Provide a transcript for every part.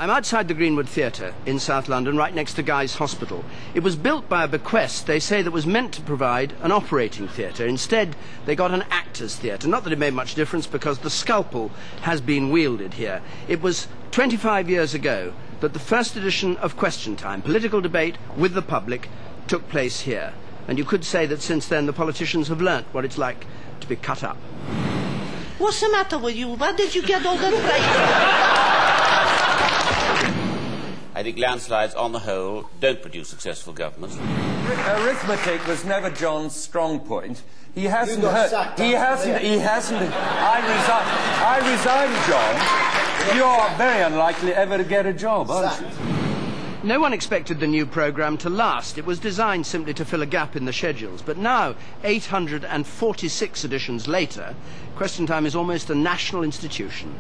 I'm outside the Greenwood Theatre in South London, right next to Guy's Hospital. It was built by a bequest, they say, that was meant to provide an operating theatre. Instead, they got an actors' theatre. Not that it made much difference, because the scalpel has been wielded here. It was 25 years ago that the first edition of Question Time, political debate with the public, took place here. And you could say that since then the politicians have learnt what it's like to be cut up. What's the matter with you? Where did you get all that I think landslides, on the whole, don't produce successful governments. Arithmetic was never John's strong point. He hasn't. I resign, John. You're very unlikely ever to get a job, aren't you? No one expected the new programme to last. It was designed simply to fill a gap in the schedules. But now, 846 editions later, Question Time is almost a national institution.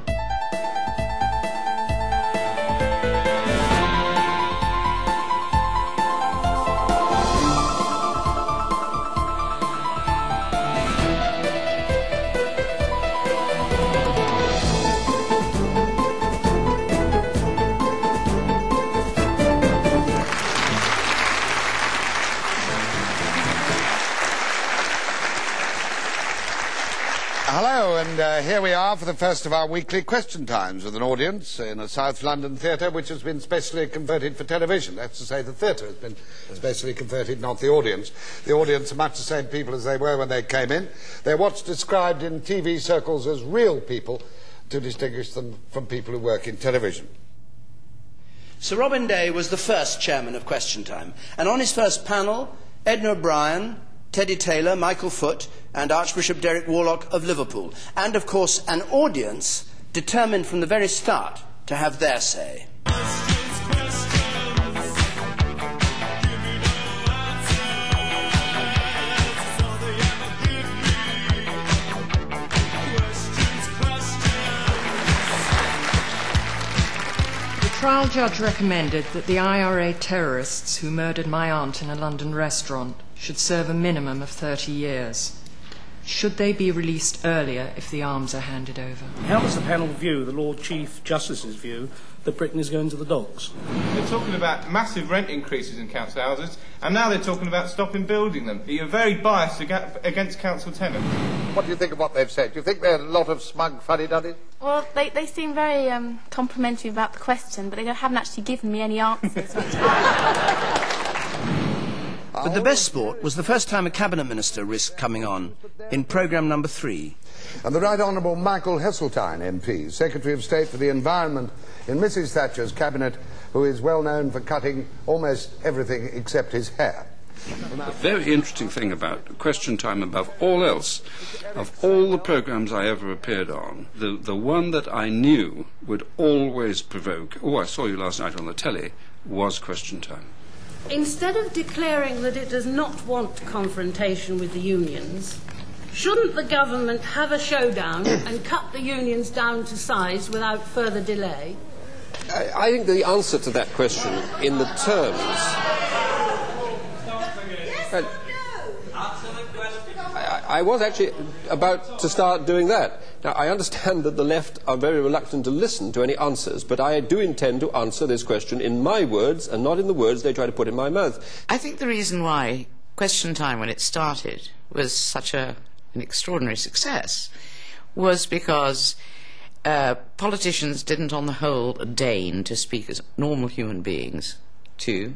Hello, and here we are for the first of our weekly Question Times with an audience in a South London theatre which has been specially converted for television. That's to say the theatre has been specially converted, not the audience. The audience are much the same people as they were when they came in. They're what's described in TV circles as real people to distinguish them from people who work in television. Sir Robin Day was the first chairman of Question Time, and on his first panel, Edna O'Brien, Teddy Taylor, Michael Foot and Archbishop Derek Warlock of Liverpool, and of course an audience determined from the very start to have their say. The trial judge recommended that the IRA terrorists who murdered my aunt in a London restaurant should serve a minimum of 30 years. Should they be released earlier if the arms are handed over? How does the panel view the Lord Chief Justice's view that Britain is going to the dogs? They're talking about massive rent increases in council houses, and now they're talking about stopping building them. You're very biased against council tenants. What do you think of what they've said? Do you think they're a lot of smug fuddy-duddies? Well, they seem very complimentary about the question, but they haven't actually given me any answers. But the best sport was the first time a cabinet minister risked coming on in programme number 3. And the Right Honourable Michael Heseltine MP, Secretary of State for the Environment in Mrs Thatcher's cabinet, who is well known for cutting almost everything except his hair. The very interesting thing about Question Time, above all else, of all the programmes I ever appeared on, the one that I knew would always provoke, oh, I saw you last night on the telly, was Question Time. Instead of declaring that it does not want confrontation with the unions, shouldn't the government have a showdown and cut the unions down to size without further delay? I think the answer to that question in the terms... I was actually about to start doing that. Now, I understand that the left are very reluctant to listen to any answers, but I do intend to answer this question in my words and not in the words they try to put in my mouth. I think the reason why Question Time, when it started, was such an extraordinary success was because politicians didn't, on the whole, deign to speak as normal human beings to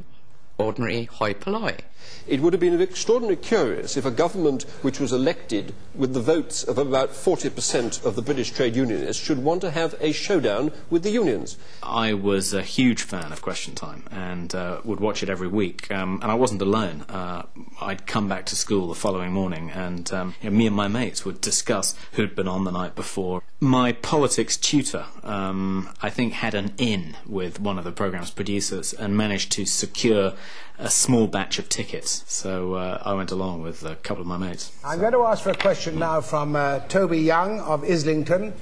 ordinary hoi polloi. It would have been extraordinarily curious if a government which was elected with the votes of about 40% of the British trade unionists should want to have a showdown with the unions. I was a huge fan of Question Time and would watch it every week. And I wasn't alone. I'd come back to school the following morning and me and my mates would discuss who'd been on the night before. My politics tutor, I think, had an in with one of the programme's producers and managed to secure a small batch of tickets, so I went along with a couple of my mates. I'm going to ask for a question now from Toby Young of Islington,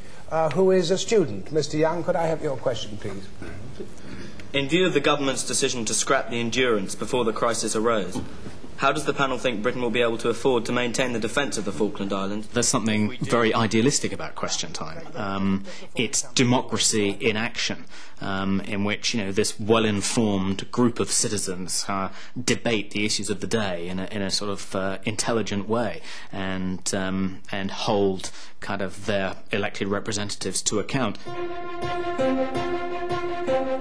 who is a student. Mr. Young, could I have your question, please? In view of the government's decision to scrap the Endurance before the crisis arose, how does the panel think Britain will be able to afford to maintain the defence of the Falkland Islands? There's something very idealistic about Question Time. It's democracy in action, in which this well-informed group of citizens debate the issues of the day in a sort of intelligent way, and hold kind of their elected representatives to account.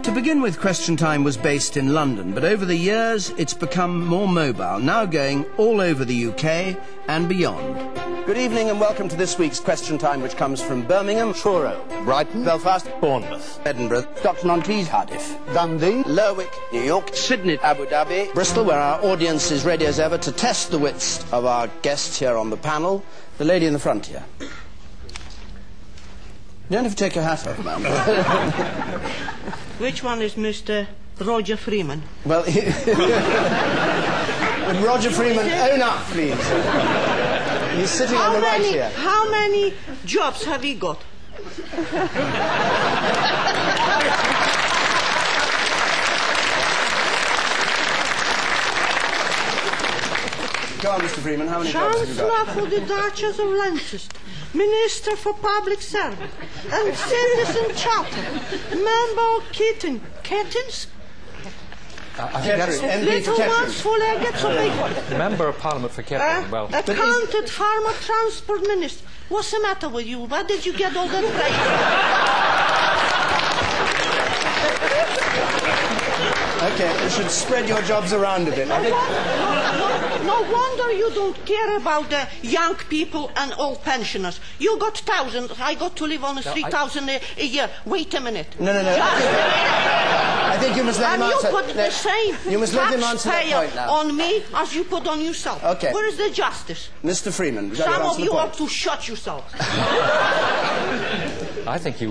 To begin with, Question Time was based in London, but over the years it's become more mobile, now going all over the UK and beyond. Good evening and welcome to this week's Question Time, which comes from Birmingham, Truro, Brighton, Belfast, Bournemouth, Edinburgh, Stockton-on-Tees, Cardiff, Dundee, Lerwick, New York, Sydney, Abu Dhabi, Bristol, where our audience is ready as ever to test the wits of our guests here on the panel. The lady in the front here. You don't have to take your hat off, ma'am. Which one is Mr. Roger Freeman? Well, would Roger Freeman own up, please? He's sitting on the right here. How many jobs have he got? Go on, Mr. Freeman, how many jobs have you got? Chancellor for the Duchess of Lancaster, Minister for Public Service, and Citizen Charter, Member of Kittens. I think that's Little ones for leggets or big ones. Member of Parliament for Kettering. Well, accountant, farmer, transport minister. What's the matter with you? Where did you get all that praise? Okay, you should spread your jobs around a bit. No wonder you don't care about the young people and old pensioners. You got thousands. I got to live on 3,000 a year. Wait a minute. No. I think you must let him answer. And you put the same taxpayer on me as you put on yourself. Okay. Where is the justice? Mr. Freeman, some of you ought to shut yourselves. I think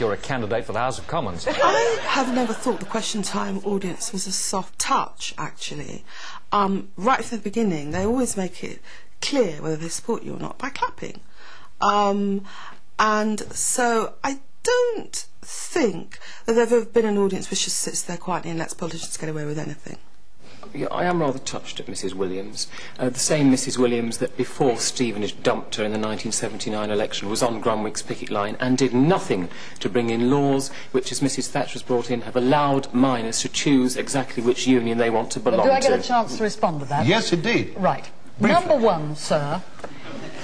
you're a candidate for the House of Commons. I have never thought the Question Time audience was a soft touch, actually. Right from the beginning, they always make it clear whether they support you or not by clapping. And so I don't think that there's ever been an audience which just sits there quietly and lets politicians get away with anything. Yeah, I am rather touched at Mrs. Williams. The same Mrs. Williams that before Stevenage dumped her in the 1979 election was on Grunwick's picket line and did nothing to bring in laws which, as Mrs. Thatcher has brought in, have allowed miners to choose exactly which union they want to belong to. Do I get a chance to respond to that? Yes, indeed. Right. Briefly. Number one, sir,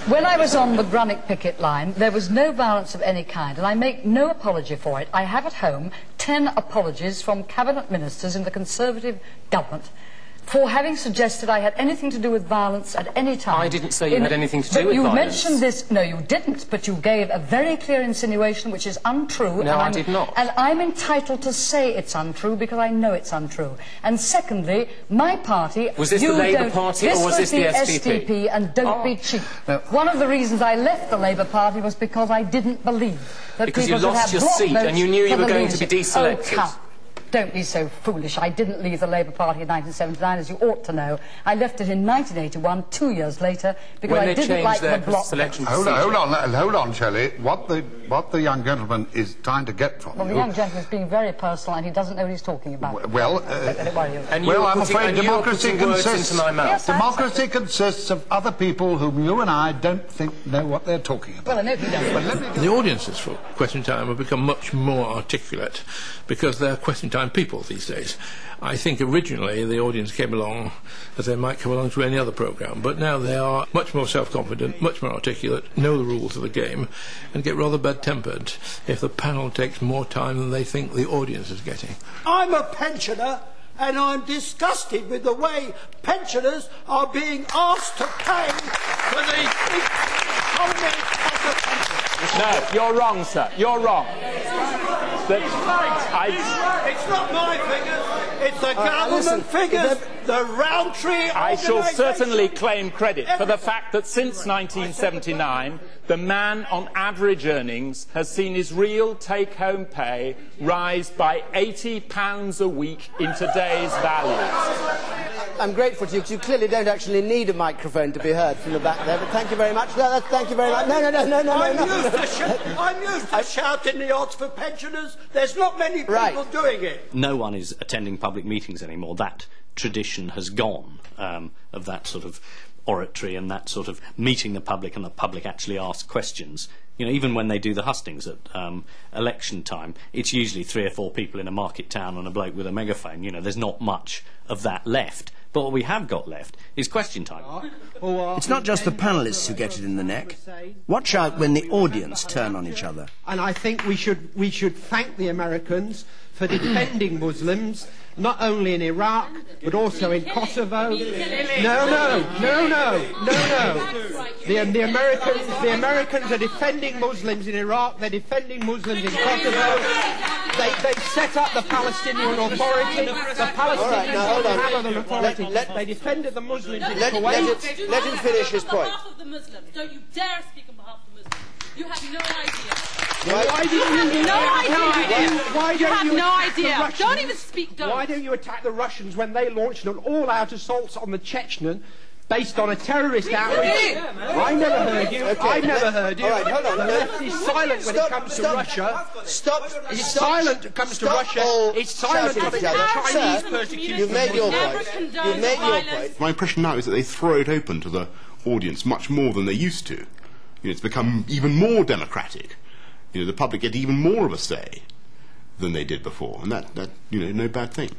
when I was on the Grunwick picket line, there was no violence of any kind, and I make no apology for it. I have at home 10 apologies from cabinet ministers in the Conservative government for having suggested I had anything to do with violence at any time. I didn't say you had anything to do with violence. But you mentioned this... No, you didn't, but you gave a very clear insinuation which is untrue. No, I did not. And I'm entitled to say it's untrue because I know it's untrue. And secondly, my party... Was this the Labour Party or was this the SDP? SDP, and don't be cheap. No. One of the reasons I left the Labour Party was because I didn't believe that because people you lost your seat and you knew you were going to be deselected. Oh, don't be so foolish. I didn't leave the Labour Party in 1979, as you ought to know. I left it in 1981, 2 years later, because I didn't like the bloc. Hold on, Shelley. What the young gentleman is trying to get from the young gentleman is being very personal, and he doesn't know what he's talking about. Well, I'm afraid democracy consists... Democracy consists of other people whom you and I don't think know what they're talking about. Well, I know he doesn't. The audiences for Question Time have become much more articulate because they're Question Time people these days. I think originally the audience came along as they might come along to any other programme, but now they are much more self-confident, much more articulate, know the rules of the game, and get rather bad-tempered if the panel takes more time than they think the audience is getting. I'm a pensioner, and I'm disgusted with the way pensioners are being asked to pay for the economy of the country. No, you're wrong, sir. You're wrong. It's not my figures, it's the government figures, the Roundtree I shall certainly claim credit for the fact that since 1979, the man on average earnings has seen his real take-home pay rise by £80 a week in today's values. I'm grateful to you because you clearly don't actually need a microphone to be heard from the back there, but thank you very much. No, thank you very much. No. I'm used to shouting the odds for pensioners. There's not many people doing it. No one is attending public meetings anymore. That tradition has gone, of that sort of oratory and that sort of meeting the public and the public actually ask questions. You know, even when they do the hustings at election time, it's usually 3 or 4 people in a market town and a bloke with a megaphone. You know, there's not much of that left. But what we have got left is question time. It's not just the panellists who get it in the neck. Watch out when the audience turn on each other. And I think we should thank the Americans for defending Muslims, not only in Iraq, but also in Kosovo. No. The Americans are defending Muslims in Iraq, they're defending Muslims in Kosovo. They set up the Palestinian Authority, the Palestinian Authority. They defended the Muslims in Kuwait. Let him finish his point. On behalf of the Muslims, don't you dare speak on behalf of the Muslims. You have no idea. Don't even speak. Why don't you attack the Russians when they launched an all-out assault on the Chechen based on a terrorist outreach? I never heard you. I've never heard you. All right, hold on. The left is silent when it comes to Russia. It's silent when it comes to Russia. It's silent when it comes to Chinese persecution. You've made your point. You've made your point. My impression now is that they throw it open to the audience much more than they used to. You know, it's become even more democratic. You know, the public get even more of a say than they did before, and that you know, no bad thing.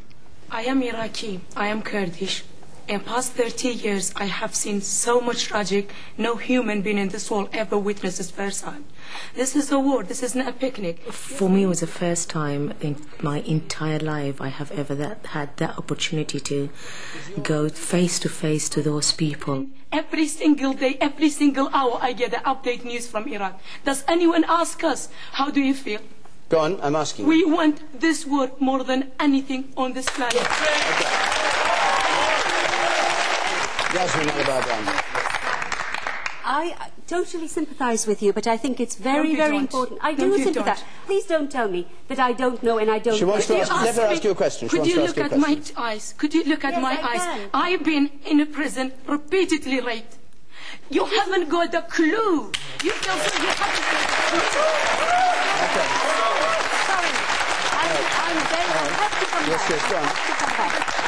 I am Iraqi. I am Kurdish. In past 30 years, I have seen so much tragic. No human being in this world ever witnessed this firsthand. This is a war. This is not a picnic. For me, it was the first time in my entire life I have ever had that opportunity to go face to face to those people. Every single day, every single hour, I get the update news from Iraq. Does anyone ask us, how do you feel? Go on, I'm asking. We want this war more than anything on this planet. I totally sympathise with you, but I think it's very, very important. I do sympathise. Please don't tell me that I don't know and I don't know. She wants to let her ask you a question. Could you look at my eyes? Could you look at my eyes? I've been in a prison repeatedly raped. You haven't got a clue. You don't say you haven't got a clue.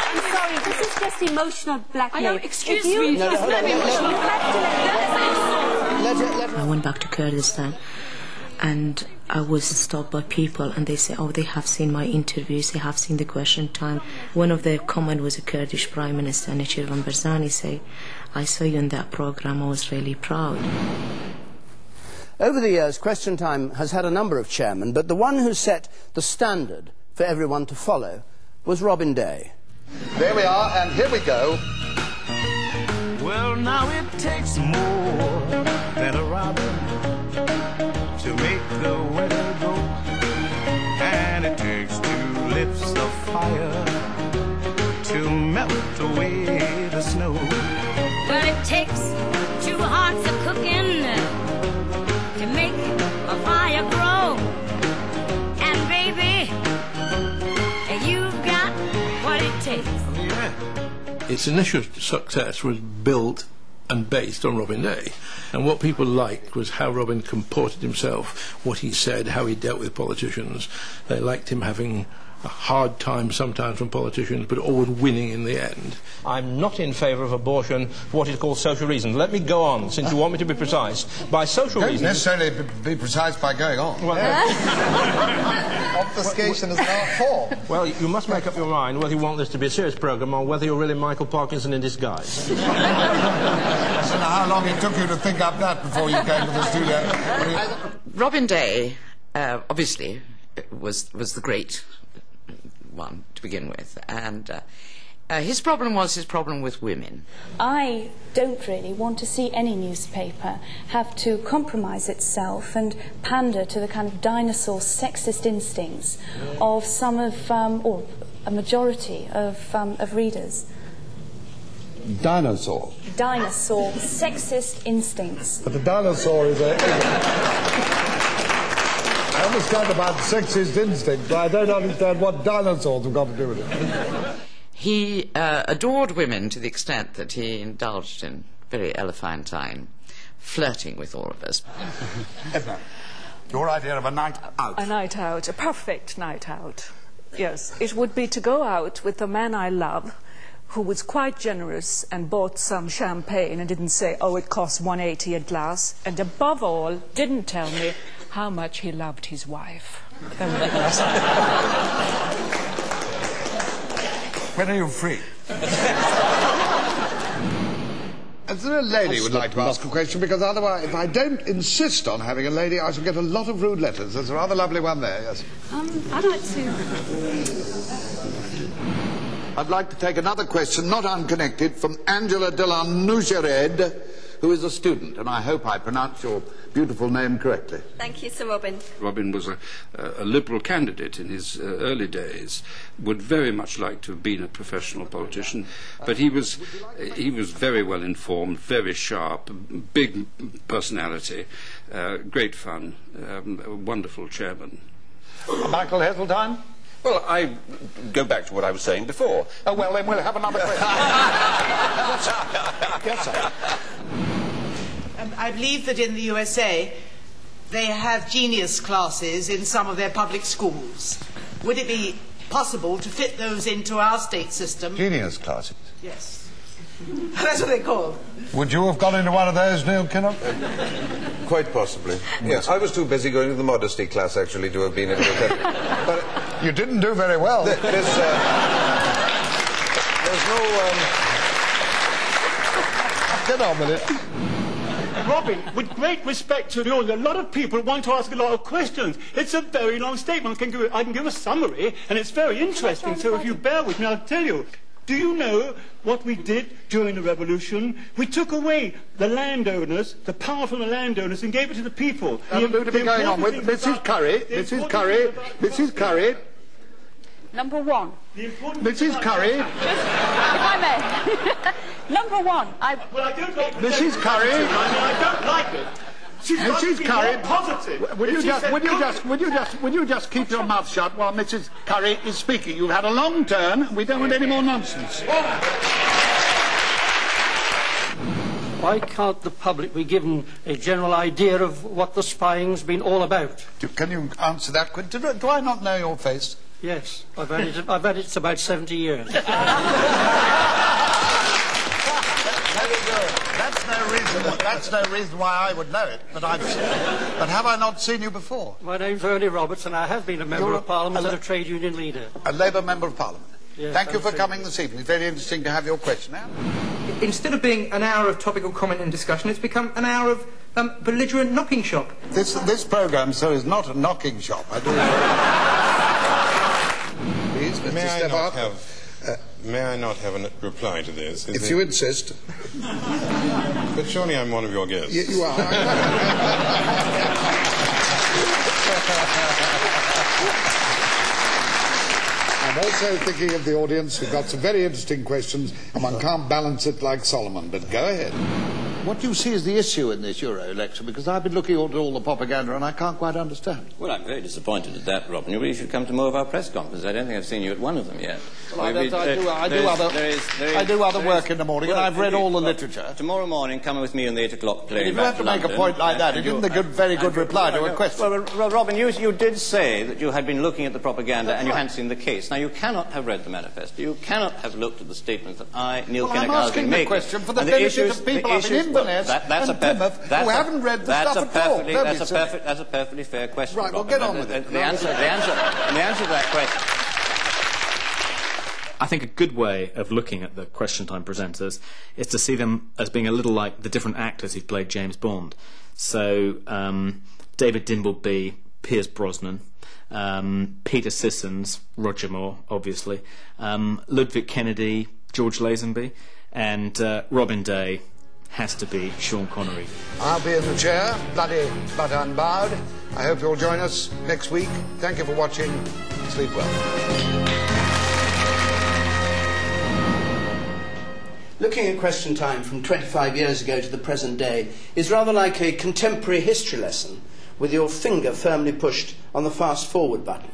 I'm sorry, this is just emotional blackmail. Excuse me. I went back to Kurdistan and I was stopped by people and they say, oh, they have seen my interviews, they have seen the question time. One of their comment was a Kurdish Prime Minister, Nechirvan Barzani, say, I saw you in that program, I was really proud. Over the years, Question Time has had a number of chairmen, but the one who set the standard for everyone to follow was Robin Day. There we are, and here we go. Well, now it takes more than a robin to make the weather go, and it takes 2 lips of fire to melt away the snow. Well, it takes 2 hearts of cooking to make a fire grow, and baby, you've got what it takes. Its initial success was built and based on Robin Day, and what people liked was how Robin comported himself, what he said, how he dealt with politicians. They liked him having a hard time sometimes from politicians, but always winning in the end. I'm not in favour of abortion for what is called social reasons. Let me go on, since you want me to be precise. By social reasons... Don't necessarily be precise by going on. Well, obfuscation is an art form. Well, you must make up your mind whether you want this to be a serious programme or whether you're really Michael Parkinson in disguise. I don't know how long it took you to think up that before you came to the studio. Robin Day, obviously, was the great one to begin with, and his problem was his problem with women. I don't really want to see any newspaper have to compromise itself and pander to the kind of dinosaur sexist instincts of some of, or a majority of readers. Dinosaur? Dinosaur sexist instincts. But the dinosaur is I understand about sexist instinct, but I don't understand what dinosaurs have got to do with it. He adored women to the extent that he indulged in very elephantine flirting with all of us. Edna, your idea of a night out? A night out, a perfect night out. Yes, it would be to go out with the man I love, who was quite generous and bought some champagne and didn't say, oh, it costs $1.80 a glass, and above all, didn't tell me how much he loved his wife. That would be awesome. When are you free? Is there a lady who would like to ask a question? Because otherwise, if I don't insist on having a lady, I shall get a lot of rude letters. There's a rather lovely one there, yes. I'd like to... I'd like to take another question, not unconnected, from Angela de la Nougered, who is a student, and I hope I pronounce your beautiful name correctly. Thank you, Sir Robin. Robin was a Liberal candidate in his early days, would very much like to have been a professional politician, but he was very well informed, very sharp, big personality, great fun, a wonderful chairman. Michael Heseltine? Well, I go back to what I was saying before. Oh, well, then we'll have another question. Yes, sir. I believe that in the USA they have genius classes in some of their public schools. Would it be possible to fit those into our state system? Genius classes? Yes. That's what they're called. Would you have gone into one of those, Neil Kinnock? Quite possibly. Yes, I was too busy going to the modesty class, actually, to have been able to attend. But you didn't do very well. There's no... Get on with it. Robin, with great respect to you, a lot of people want to ask a lot of questions. It's a very long statement. I can give a summary, and it's very interesting, so if you bear with me, I'll tell you. Do you know what we did during the revolution? We took away the landowners, the power from the landowners, and gave it to the people. That'll be going on with Mrs. Curry. Mrs. Curry. Mrs. Curry. Number one. Mrs. Curry. If I may. Number one. Well, I don't like Mrs. Curry. I don't like it. Mrs. Curry, positive. Would you just keep your mouth shut while Mrs. Curry is speaking? You've had a long turn. We don't want any more nonsense. Why can't the public be given a general idea of what the spying's been all about? Can you answer that? Do I not know your face? Yes, I've had it about 70 years. Very good. That's no reason why I would know it. But have I not seen you before? My name's Ernie Roberts, and I have been a member of Parliament and a trade union leader. A Labour member of Parliament. Yes, Thank you for coming this evening. It's very interesting to have your question now. Instead of being an hour of topical comment and discussion, it's become an hour of belligerent knocking shop. This programme, sir, is not a knocking shop. I do. Please, Mr. Stephan. May I not have a reply to this? If you insist. But surely I'm one of your guests. You are. I'm also thinking of the audience who've got some very interesting questions, and one can't balance it like Solomon, but go ahead. What do you see as the issue in this Euro election? Because I've been looking at all the propaganda and I can't quite understand. Well, I'm very disappointed at that, Robin. You really should come to more of our press conferences. I don't think I've seen you at one of them yet. Well, I do other work in the morning, and I've read all the literature. Tomorrow morning, come with me on the 8 o'clock plane. You have to make a point like that. It isn't a very good reply to a question. Well, Robin, you did say that you had been looking at the propaganda and you hadn't seen the case. Now, you cannot have read the manifesto. You cannot have looked at the statements that Neil Kinnock, I'm asking the question for the benefit of people up in Inverness and Plymouth who haven't read the stuff at all. That's a perfectly fair question. Right, well, get on with it. The answer to that question. I think a good way of looking at the Question Time presenters is to see them as being a little like the different actors who've played James Bond. So, David Dimbleby, Pierce Brosnan, Peter Sissons, Roger Moore, obviously, Ludwig Kennedy, George Lazenby, and Robin Day has to be Sean Connery. I'll be in the chair, bloody but unbowed. I hope you'll join us next week. Thank you for watching. Sleep well. Looking at Question Time from 25 years ago to the present day is rather like a contemporary history lesson with your finger firmly pushed on the fast forward button.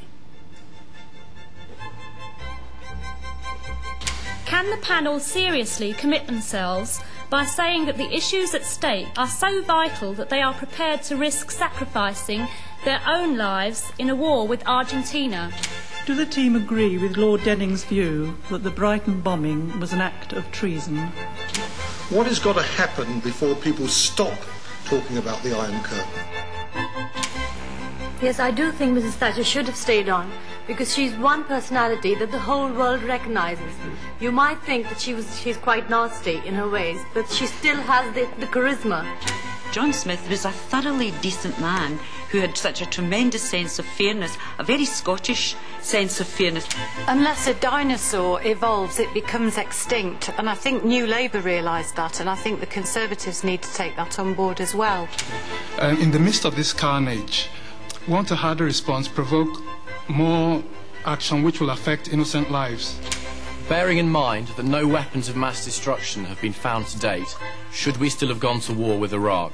Can the panel seriously commit themselves by saying that the issues at stake are so vital that they are prepared to risk sacrificing their own lives in a war with Argentina? Do the team agree with Lord Denning's view that the Brighton bombing was an act of treason? What has got to happen before people stop talking about the Iron Curtain? Yes, I do think Mrs. Thatcher should have stayed on, because she's one personality that the whole world recognises. You might think that she's quite nasty in her ways, but she still has the charisma. John Smith was a thoroughly decent man who had such a tremendous sense of fairness, a very Scottish sense of fairness. Unless a dinosaur evolves, it becomes extinct, and I think New Labour realised that, and I think the Conservatives need to take that on board as well. In the midst of this carnage, want a harder response provoke more action which will affect innocent lives. Bearing in mind that no weapons of mass destruction have been found to date, should we still have gone to war with Iraq?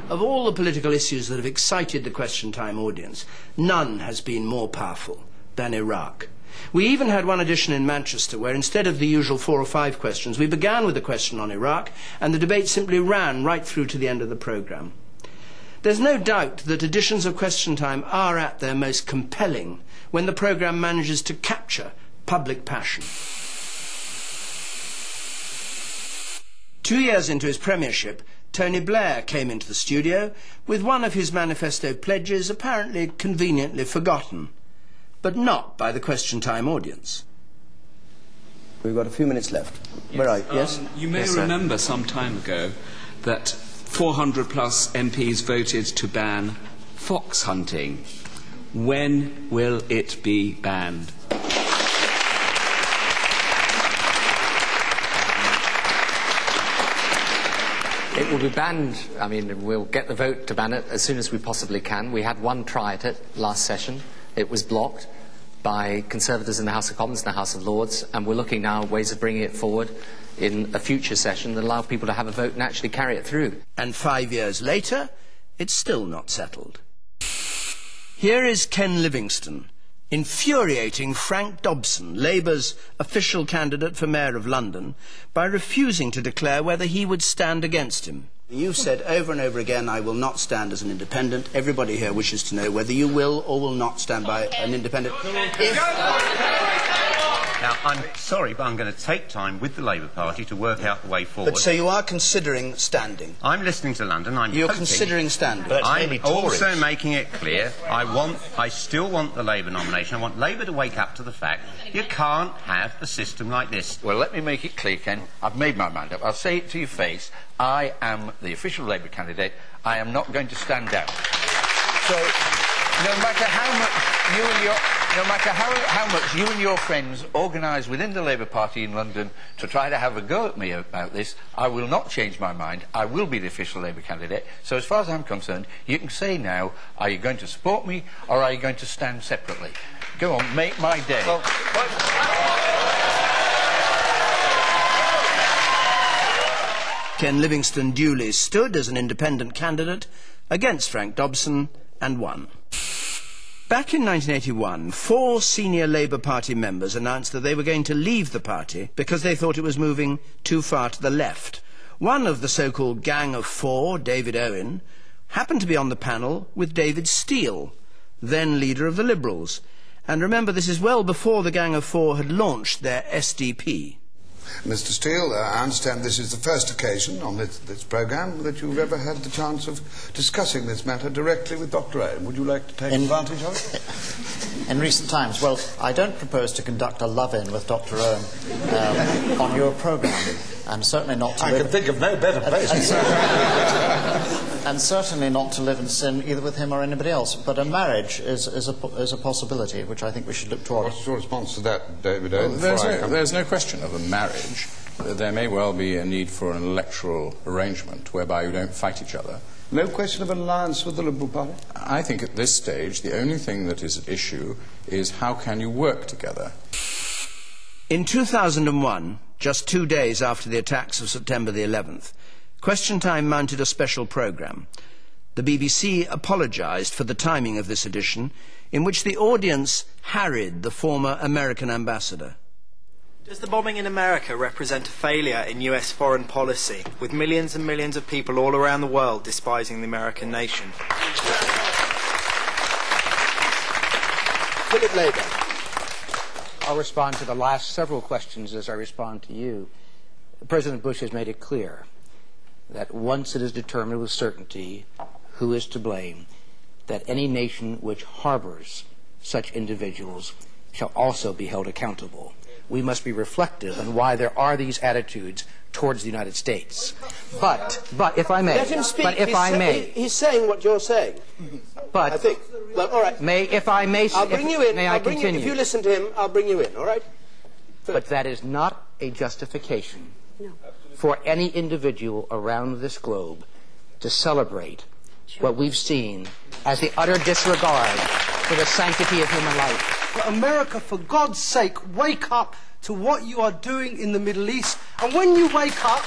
Of all the political issues that have excited the Question Time audience, none has been more powerful than Iraq. We even had one edition in Manchester where instead of the usual 4 or 5 questions, we began with a question on Iraq, and the debate simply ran right through to the end of the programme. There's no doubt that editions of Question Time are at their most compelling when the programme manages to capture public passion. 2 years into his premiership, Tony Blair came into the studio with one of his manifesto pledges apparently conveniently forgotten, but not by the Question Time audience. We've got a few minutes left. Yes. Where are you? Yes? You may remember some time ago that 400 plus MPs voted to ban fox hunting. When will it be banned? It will be banned. I mean, we'll get the vote to ban it as soon as we possibly can. We had one try at it last session. It was blocked by Conservatives in the House of Commons and the House of Lords, and we're looking now at ways of bringing it forward in a future session that allow people to have a vote and actually carry it through. And 5 years later, it's still not settled. Here is Ken Livingstone infuriating Frank Dobson, Labour's official candidate for Mayor of London, by refusing to declare whether he would stand against him. You've said over and over again, I will not stand as an independent. Everybody here wishes to know whether you will or will not stand by an independent. Now, I'm sorry, but I'm going to take time with the Labour Party to work out the way forward. But so you are considering standing? I'm listening to London. You're considering standing? But I'm also making it clear I still want the Labour nomination. I want Labour to wake up to the fact you can't have a system like this. Well, let me make it clear, Ken. I've made my mind up. I'll say it to your face. I am the official Labour candidate. I am not going to stand down. So, no matter how much you and your friends organise within the Labour Party in London to try to have a go at me about this, I will not change my mind. I will be the official Labour candidate. So as far as I'm concerned, you can say now, are you going to support me or are you going to stand separately? Go on, make my day. Well, Ken Livingstone duly stood as an independent candidate against Frank Dobson and won. Back in 1981, 4 senior Labour Party members announced that they were going to leave the party because they thought it was moving too far to the left. One of the so-called Gang of 4, David Owen, happened to be on the panel with David Steele, then leader of the Liberals. And remember, this is well before the Gang of 4 had launched their SDP. Mr. Steele, I understand this is the first occasion on this programme that you've ever had the chance of discussing this matter directly with Dr. Owen. Would you like to take advantage of it? In recent times, well, I don't propose to conduct a love-in with Dr. Owen on your programme, and certainly not to I can think of no better place. And certainly not to live in sin either with him or anybody else. But a marriage is a possibility, which I think we should look towards. What's your response to that, David Owen? Well, there's no question of a marriage. There may well be a need for an electoral arrangement whereby you don't fight each other. No question of an alliance with the Liberal Party? I think at this stage the only thing that is at issue is how can you work together. In 2001, just 2 days after the attacks of September the 11th, Question Time mounted a special programme. The BBC apologised for the timing of this edition, in which the audience harried the former American ambassador. Does the bombing in America represent a failure in US foreign policy, with millions and millions of people all around the world despising the American nation? Philip Labour. I'll respond to the last several questions as I respond to you. President Bush has made it clear that once it is determined with certainty who is to blame, that any nation which harbors such individuals shall also be held accountable. We must be reflective on why there are these attitudes towards the United States. But if I may, let him speak. But if I may, he's saying what you're saying. But I think. Well, all right. If I may, I'll bring you in. May I continue? If you listen to him, I'll bring you in. All right. But that is not a justification for any individual around this globe to celebrate what we've seen as the utter disregard for the sanctity of human life. America, for God's sake, wake up to what you are doing in the Middle East. And when you wake up,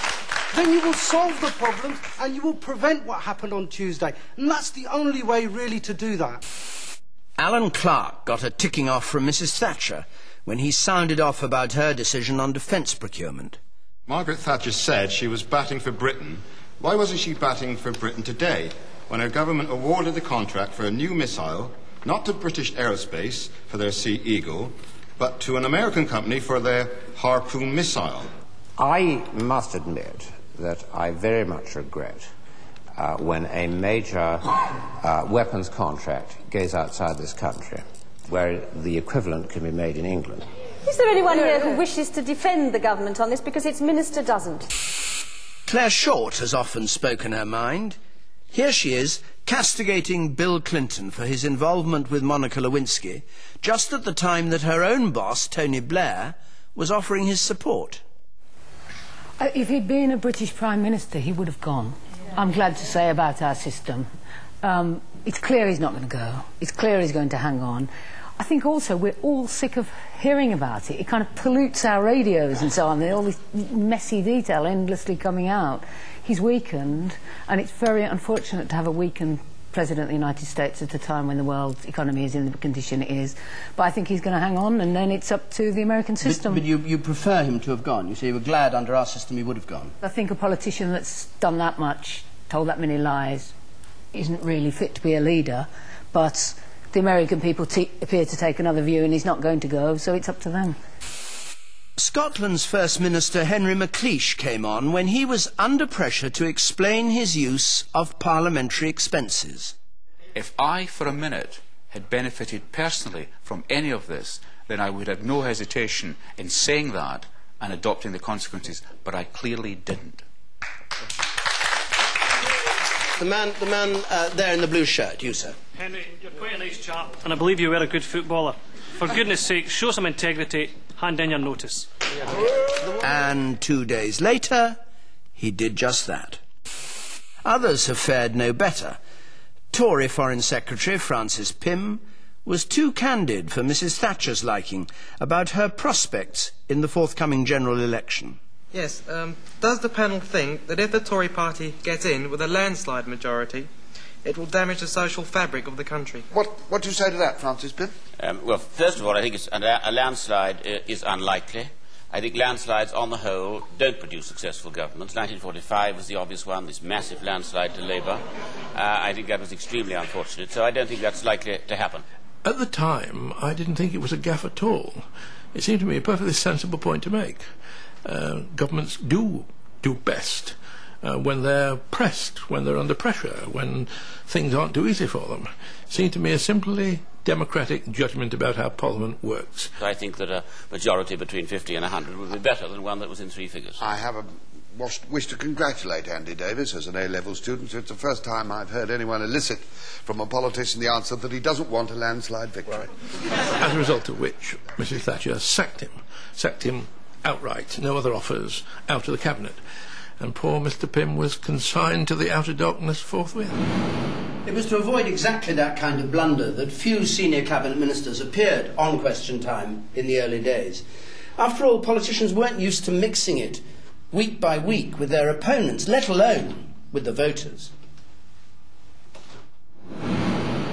then you will solve the problems and you will prevent what happened on Tuesday. And that's the only way, really, to do that. Alan Clark got a ticking off from Mrs. Thatcher when he sounded off about her decision on defence procurement. Margaret Thatcher said she was batting for Britain. Why wasn't she batting for Britain today, when her government awarded the contract for a new missile, not to British Aerospace for their Sea Eagle, but to an American company for their Harpoon missile? I must admit that I very much regret when a major weapons contract goes outside this country, where the equivalent can be made in England. Is there anyone here who wishes to defend the government on this, because its minister doesn't? Claire Short has often spoken her mind. Here she is, castigating Bill Clinton for his involvement with Monica Lewinsky, just at the time that her own boss, Tony Blair, was offering his support. If he'd been a British Prime Minister, he would have gone. I'm glad to say about our system. It's clear he's not going to go. It's clear he's going to hang on. I think also we're all sick of hearing about it. It kind of pollutes our radios and so on. There's all this messy detail endlessly coming out. He's weakened, and it's very unfortunate to have a weakened President of the United States at a time when the world's economy is in the condition it is. But I think he's going to hang on, and then it's up to the American system. But you prefer him to have gone? You say you were glad under our system he would have gone? I think a politician that's done that much, told that many lies, isn't really fit to be a leader. But the American people appear to take another view, and he's not going to go, so it's up to them. Scotland's First Minister Henry McLeish came on when he was under pressure to explain his use of parliamentary expenses. If I, for a minute, had benefited personally from any of this, then I would have no hesitation in saying that and adopting the consequences, but I clearly didn't. The man there in the blue shirt, you, sir. Henry, you're quite a nice chap, and I believe you were a good footballer. For goodness sake, show some integrity, hand in your notice. And 2 days later, he did just that. Others have fared no better. Tory Foreign Secretary Francis Pym was too candid for Mrs. Thatcher's liking about her prospects in the forthcoming general election. Yes, does the panel think that if the Tory party gets in with a landslide majority, it will damage the social fabric of the country? What do you say to that, Francis Pym? Well, first of all, I think a landslide is unlikely. I think landslides, on the whole, don't produce successful governments. 1945 was the obvious one, this massive landslide to Labour. I think that was extremely unfortunate, so I don't think that's likely to happen. At the time, I didn't think it was a gaffe at all. It seemed to me a perfectly sensible point to make. Governments do best when they're pressed, when they're under pressure, when things aren't too easy for them. It seemed to me a simply democratic judgment about how Parliament works. I think that a majority between 50 and 100 would be better than one that was in three figures. I have a wish to congratulate Andy Davis as an A-level student. It's the first time I've heard anyone elicit from a politician the answer that he doesn't want a landslide victory. As a result of which, Mrs. Thatcher sacked him outright, no other offers, out of the cabinet. And poor Mr. Pym was consigned to the outer darkness forthwith. It was to avoid exactly that kind of blunder that few senior cabinet ministers appeared on Question Time in the early days. After all, politicians weren't used to mixing it week by week with their opponents, let alone with the voters.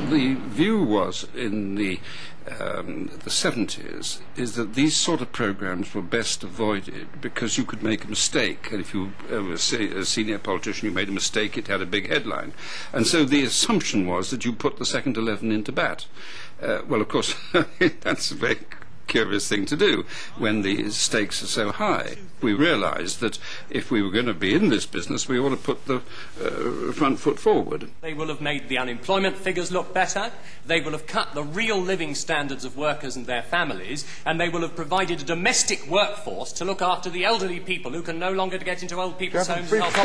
the view was in the 70s is that these sort of programs were best avoided because you could make a mistake, and if you were a senior politician, you made a mistake, it had a big headline. And so the assumption was that you put the second 11 into bat. Well, of course, that's a very curious thing to do when the stakes are so high. We realised that if we were going to be in this business, we ought to put the front foot forward. They will have made the unemployment figures look better, they will have cut the real living standards of workers and their families, and they will have provided a domestic workforce to look after the elderly people who can no longer get into old people's homes and help.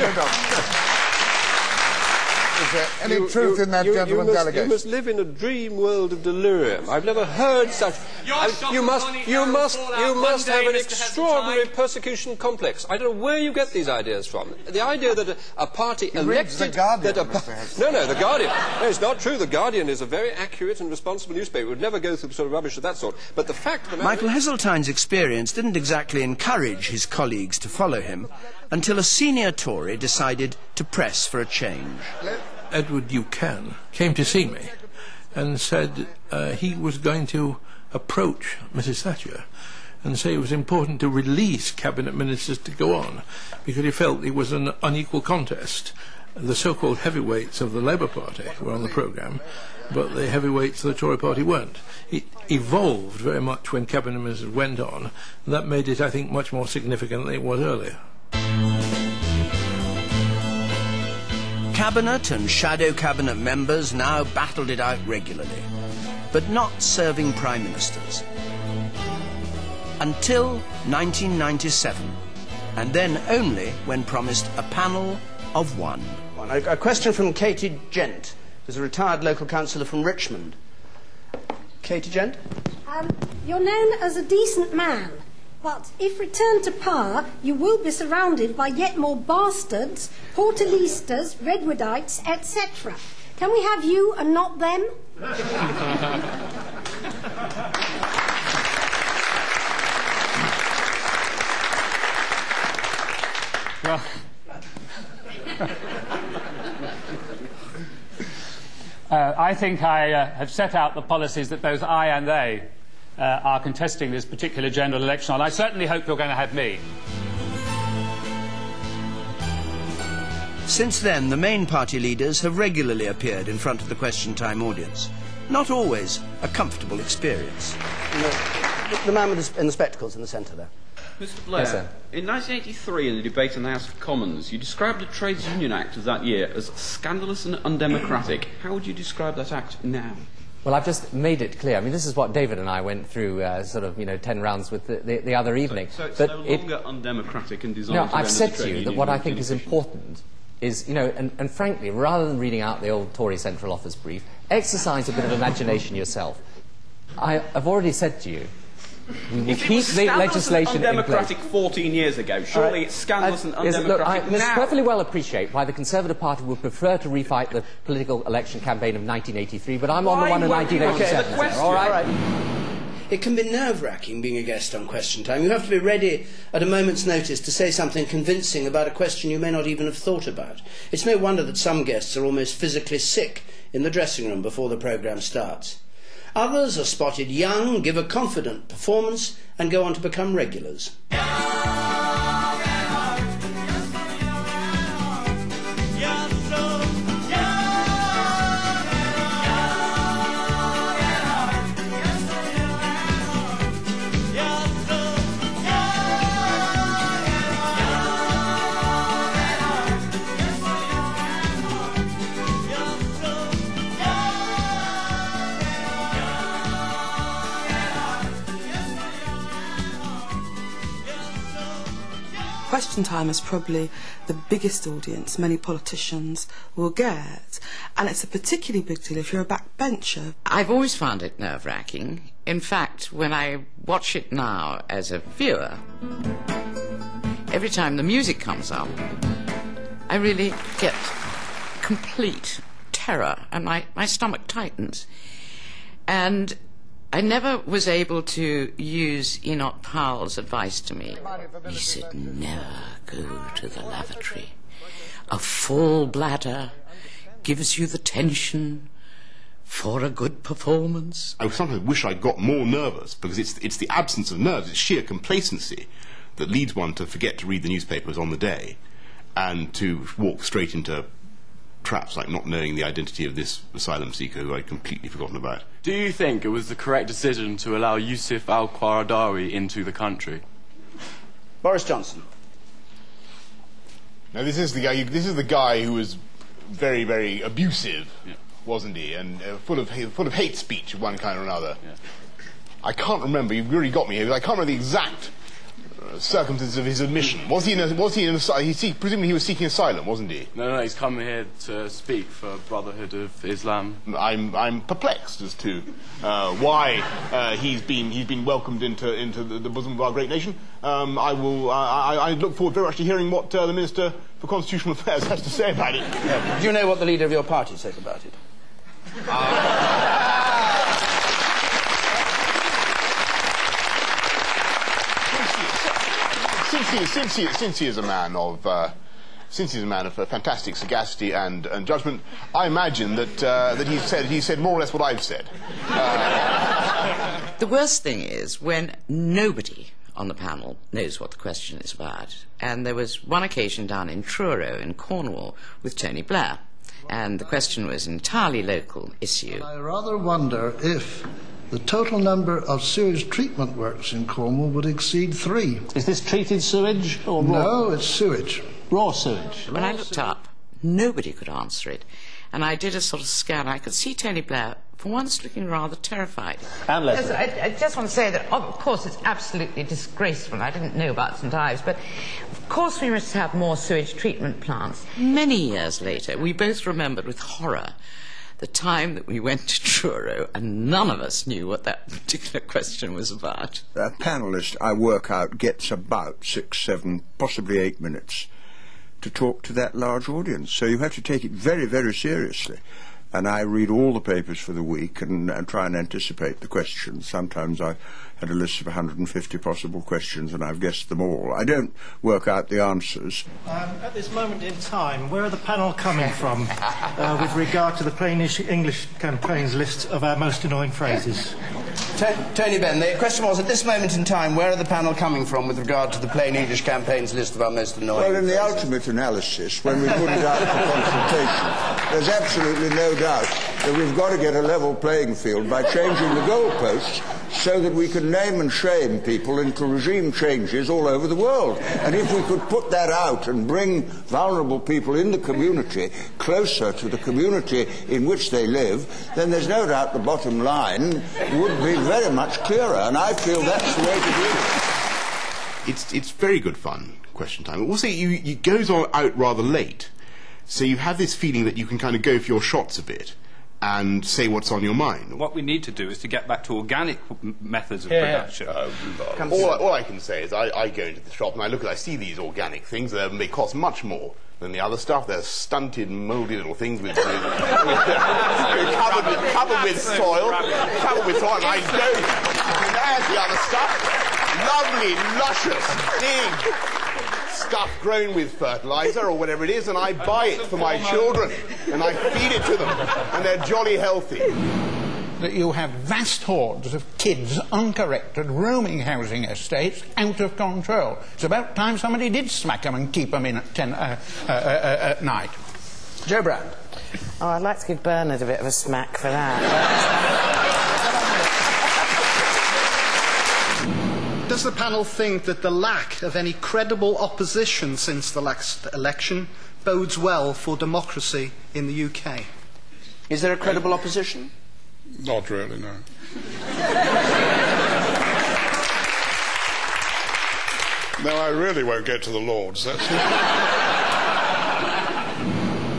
Is there any truth in that, gentleman's allegation? You must live in a dream world of delirium. I've never heard such... You must have an extraordinary persecution complex. I don't know where you get these ideas from. The idea that a party elected... The Guardian, No, The Guardian. No, it's not true. The Guardian is a very accurate and responsible newspaper. It would never go through sort of rubbish of that sort. But the fact of the matter... Michael Heseltine's experience didn't exactly encourage his colleagues to follow him until a senior Tory decided to press for a change. Edward Buchanan came to see me and said he was going to approach Mrs. Thatcher and say it was important to release cabinet ministers to go on because he felt it was an unequal contest. The so-called heavyweights of the Labour Party were on the programme, but the heavyweights of the Tory Party weren't. It evolved very much when cabinet ministers went on, and that made it, I think, much more significant than it was earlier. Cabinet and shadow cabinet members now battled it out regularly, but not serving prime ministers. Until 1997, and then only when promised a panel of one. A question from Katie Gent, who's a retired local councillor from Richmond. Katie Gent? You're known as a decent man. But if returned to power, you will be surrounded by yet more bastards, Portalistas, Redwoodites, etc. Can we have you and not them? Well, I think I have set out the policies that both I and they are contesting this particular general election on. I certainly hope you're going to have me. Since then, the main party leaders have regularly appeared in front of the Question Time audience. Not always a comfortable experience. The man with in the spectacles in the centre there. Mr. Blair, Yes, sir. in 1983, in the debate in the House of Commons, you described the Trades Union Act of that year as scandalous and undemocratic. How would you describe that act now? Well, I've just made it clear. I mean, this is what David and I went through, 10 rounds with the other evening. So it's no longer undemocratic and designed to I've render said the to trade you that union what I think is ridiculous. important is, and frankly, rather than reading out the old Tory Central Office brief, exercise a bit of imagination yourself. I've already said to you, we will keep the legislation in place. Undemocratic 14 years ago. Surely it's scandalous and undemocratic I must now. perfectly well appreciate why the Conservative Party would prefer to refight the political election campaign of 1983, but I'm on the one in 1987. Okay, all right. It can be nerve-wracking being a guest on Question Time. You have to be ready at a moment's notice to say something convincing about a question you may not even have thought about. It's no wonder that some guests are almost physically sick in the dressing room before the programme starts. Others are spotted young, give a confident performance, and go on to become regulars. Question Time is probably the biggest audience many politicians will get, and it's a particularly big deal if you're a backbencher. I've always found it nerve-wracking. In fact, when I watch it now as a viewer, every time the music comes up, I really get complete terror and my stomach tightens. And I never was able to use Enoch Powell's advice to me. He said, never go to the lavatory. A full bladder gives you the tension for a good performance. I sometimes wish I'd got more nervous, because it's the absence of nerves, it's sheer complacency that leads one to forget to read the newspapers on the day and to walk straight into traps like not knowing the identity of this asylum seeker who I'd completely forgotten about. Do you think it was the correct decision to allow Yusuf al-Qaradawi into the country? Boris Johnson. Now this is the guy who was very, very abusive, wasn't he? And full of hate speech of one kind or another. Yeah. I can't remember. You've really got me here. I can't remember the exact circumstances of his admission. Presumably he was seeking asylum, wasn't he? No, he's come here to speak for Brotherhood of Islam. I'm perplexed as to why he's been welcomed into the bosom of our great nation. I look forward very much to hearing what the Minister for Constitutional Affairs has to say about it. Do you know what the leader of your party says about it? Since he is a man of fantastic sagacity and judgment, I imagine that he said more or less what I've said. The worst thing is when nobody on the panel knows what the question is about. And there was one occasion down in Truro in Cornwall with Tony Blair, and the question was an entirely local issue. I rather wonder if the total number of sewage treatment works in Cornwall would exceed 3. Is this treated sewage or raw? No, it's sewage. Raw sewage. When I looked up, nobody could answer it. And I did a sort of scan. I could see Tony Blair, for once, looking rather terrified. Yes, I just want to say that, of course, it's absolutely disgraceful. I didn't know about St Ives, but of course we must have more sewage treatment plants. Many years later, we both remembered with horror the time that we went to Truro and none of us knew what that particular question was about. A panellist, I work out, gets about 6, 7, possibly 8 minutes to talk to that large audience. So you have to take it very, very seriously. And I read all the papers for the week and try and anticipate the questions. Sometimes I had a list of 150 possible questions and I've guessed them all. I don't work out the answers. At this moment in time, where are the panel coming from with regard to the Plain English Campaign's list of our most annoying phrases? Tony Benn, the question was, at this moment in time, where are the panel coming from with regard to the Plain English Campaign's list of our most annoying Well, in the phrases? ultimate analysis, when we put it out for consultation, there's absolutely no doubt that we've got to get a level playing field by changing the goalposts so that we can name and shame people into regime changes all over the world. And if we could put that out and bring vulnerable people in the community closer to the community in which they live, then there's no doubt the bottom line would be very much clearer, and I feel that's the way to do it. It's very good fun, question time. Also, it goes out rather late, so you have this feeling that you can kind of go for your shots a bit and say what's on your mind. What we need to do is to get back to organic methods of production. All I can say is I go into the shop and I see these organic things. They cost much more than the other stuff. They're stunted, mouldy little things covered with soil. And I go, and there's the other stuff. Lovely, luscious, big stuff grown with fertilizer or whatever it is, and I buy it for my children and I feed it to them, and they're jolly healthy. That you have vast hordes of kids, uncorrected, roaming housing estates, out of control. It's about time somebody did smack them and keep them in at 10 at night. Joe Brand. Oh, I'd like to give Bernard a bit of a smack for that. Does the panel think that the lack of any credible opposition since the last election bodes well for democracy in the UK? Is there a credible opposition? Not really, no. No, I really won't get to the Lords. That's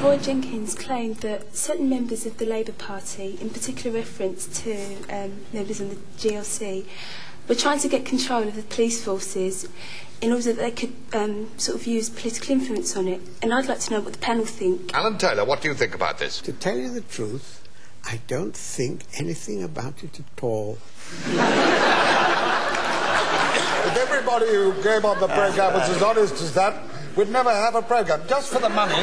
Roy Jenkins claimed that certain members of the Labour Party, in particular reference to members on the GLC, were trying to get control of the police forces in order that they could sort of use political influence on it. And I'd like to know what the panel think. Alan Taylor, what do you think about this? To tell you the truth, I don't think anything about it at all. If everybody who came on the programme was as honest as that, we'd never have a programme, just for the money.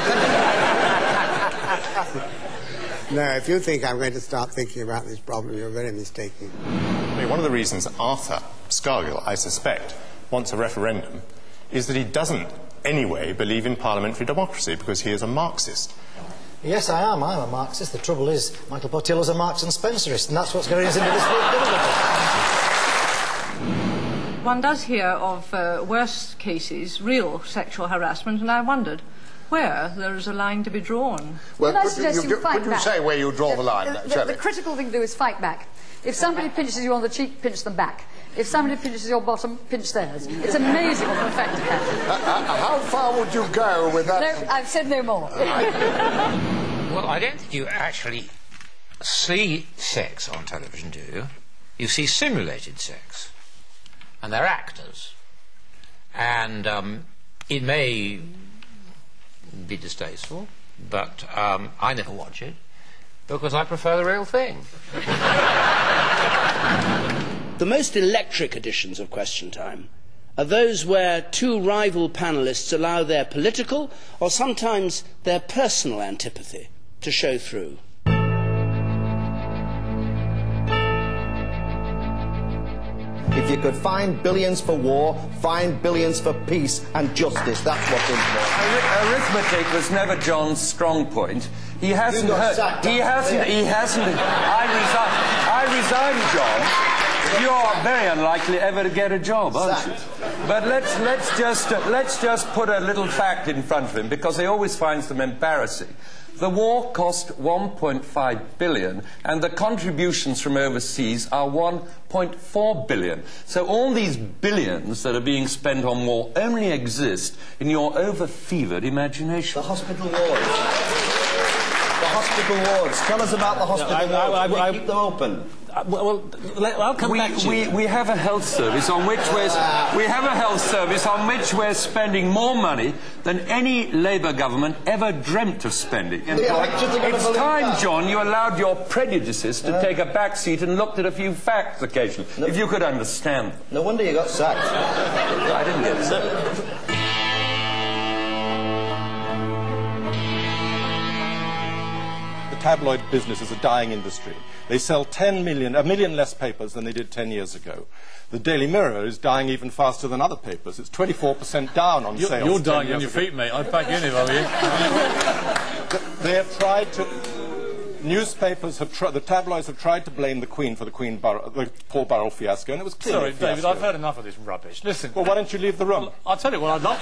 No, if you think I'm going to start thinking about this problem, you're very mistaken. I mean, one of the reasons Arthur Scargill, I suspect, wants a referendum is that he doesn't anyway believe in parliamentary democracy because he is a Marxist. Yes, I am. I'm a Marxist. The trouble is, Michael Portillo's a Marx and Spencerist, and that's what's getting us into this government. One does hear of worse cases, real sexual harassment, and I wondered where there is a line to be drawn. Well, Can I suggest you fight could you back? say where you draw the line? The critical thing to do is fight back. If somebody pinches you on the cheek, pinch them back. If somebody pinches your bottom, pinch theirs. It's amazing what an effect it has. How far would you go with that? No, I've said no more. Well, I don't think you actually see sex on television, do you? You see simulated sex. And they're actors. And it may be distasteful, but I never watch it because I prefer the real thing. The most electric editions of Question Time are those where two rival panellists allow their political or sometimes their personal antipathy to show through. If you could find billions for war, find billions for peace and justice. That's what's important. Arithmetic was never John's strong point. He hasn't. He hasn't. I resign, John. You're very unlikely ever to get a job, aren't you? But let's just put a little fact in front of him because he always finds them embarrassing. The war cost 1.5 billion, and the contributions from overseas are 1.4 billion. So all these billions that are being spent on war only exist in your over-fevered imagination. The hospital wards. The hospital wards. Tell us about the hospital wards. Can we keep them open? Well, I'll come back to you. We have a health service on which we're spending more money than any Labour government ever dreamt of spending. It's time, John, you allowed your prejudices to take a back seat and looked at a few facts occasionally, if you could understand them. No wonder you got sacked. I didn't get sacked. Tabloid business is a dying industry. They sell a million less papers than they did 10 years ago. The Daily Mirror is dying even faster than other papers. It's 24% down on sales. You're dying on your feet, mate. I'd back in if I were you. They have tried to... Newspapers have the tabloids have tried to blame the Queen for the Paul Burrell fiasco, and it was clearly a fiasco. David, I've heard enough of this rubbish. Listen... Well, why don't you leave the room? Well, I'll tell you what I'd love...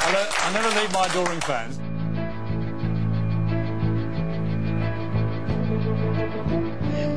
I never leave my adoring fans.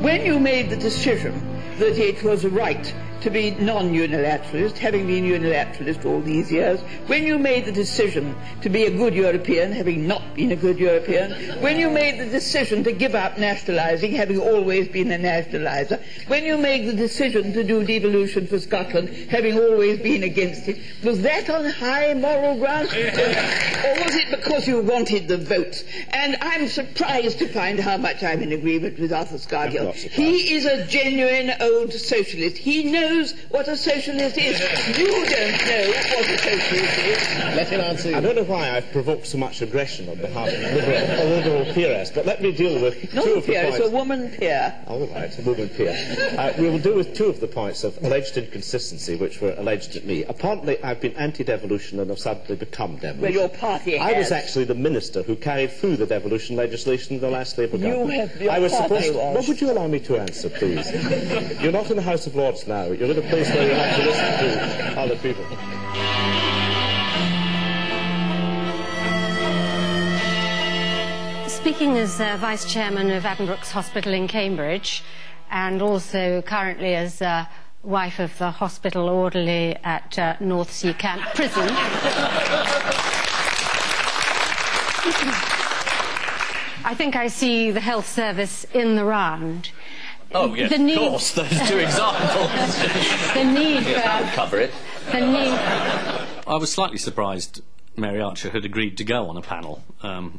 When you made the decision that it was right to be non-unilateralist, having been unilateralist all these years, when you made the decision to be a good European, having not been a good European, when you made the decision to give up nationalising, having always been a nationaliser, when you made the decision to do devolution for Scotland, having always been against it, was that on high moral grounds? Or was it because you wanted the votes? And I'm surprised to find how much I'm in agreement with Arthur Scargill. He is a genuine old socialist. He knows what a socialist is. You don't know what a socialist is. Let him answer. I don't know why I've provoked so much aggression on behalf of a liberal peeress, but let me deal with not two a of the peer, points. it's a woman peer. All right, a woman peer. We will deal with two of the points of alleged inconsistency which were alleged at me. Apparently, I've been anti-devolution and have suddenly become devolution. Well, your party has. I was actually the minister who carried through the devolution legislation in the last Labour government. I was supposed to... What would you allow me to answer, please? You're not in the House of Lords now. You're in a place where you have to listen to other people. Speaking as Vice Chairman of Addenbrooke's Hospital in Cambridge, and also currently as wife of the hospital orderly at North Sea Camp Prison, I think I see the health service in the round. Oh, yes, of course, those two examples. The need for... That would cover it. The need... I was slightly surprised Mary Archer had agreed to go on a panel